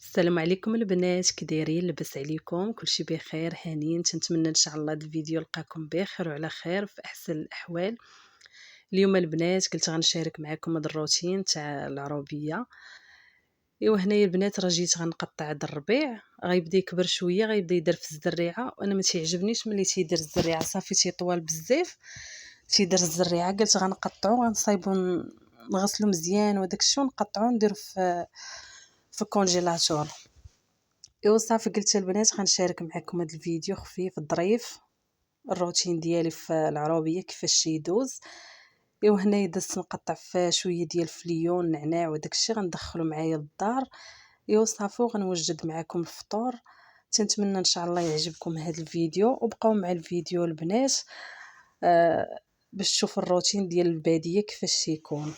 السلام عليكم البنات، كي دايرين؟ لاباس عليكم؟ كلشي بخير هانيين؟ تنتمنى ان شاء الله هذا الفيديو لقاكم بخير وعلى خير في احسن الاحوال. اليوم البنات قلت غنشارك معكم هذا الروتين تاع العروبيه. ايوا هنايا البنات راه جيت غنقطع هذا الربيع، غيبدا يكبر شويه، غيبدا يدرفز الزريعه، وانا ما تيعجبنيش ملي تيدير الزريعه صافي تيطوال بزاف. تيدير الزريعه قلت غنقطعو، غنصايبو نغسلو مزيان وداك الشيء ونقطعو نديرو في الكونجيلاتور. ايوا صافي قلت البنات غنشارك معكم هذا الفيديو خفيف ظريف، الروتين ديالي في العروبيه كيفاش يدوز. ايوا هنايا درت نقطع في شويه ديال الفليون نعناع وداك الشيء غندخلو معايا للدار. ايوا صافي غنوجد معكم الفطور. تنتمنى ان شاء الله يعجبكم هذا الفيديو، وبقاو مع الفيديو البنات باش تشوفوا الروتين ديال الباديه كيفاش يكون.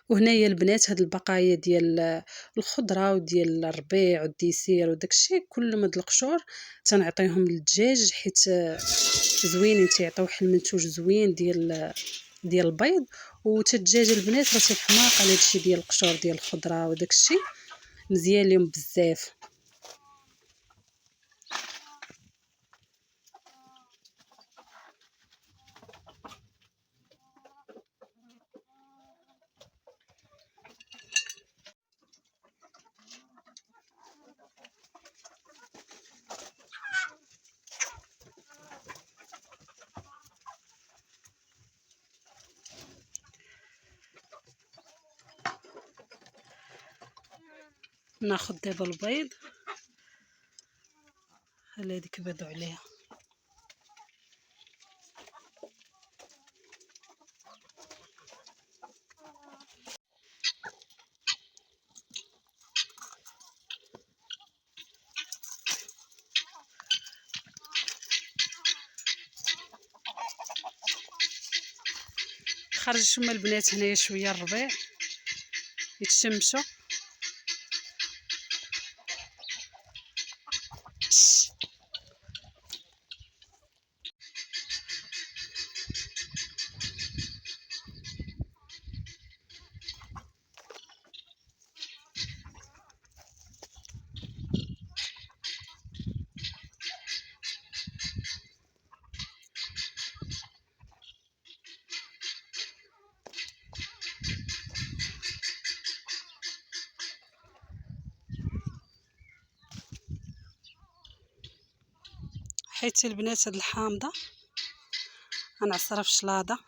وهنايا البنات هاد البقايا ديال الخضره وديال الربيع والديسير وداكشي كل ما د القشور تنعطيهم للدجاج، حيت زوينين تيعطيو واحد المنتوج زوين ديال البيض. وتدجاج البنات راه تيحماق على هادشي ديال القشور ديال الخضره وداكشي مزيان ليهم بزاف. ناخذ دابا البيض، خلي هذيك بادو عليها. خرج شوما البنات هنايا شويه الربيع يتشمشوا. حيت البنات هاد الحامضه غنعصرها في الشلاضه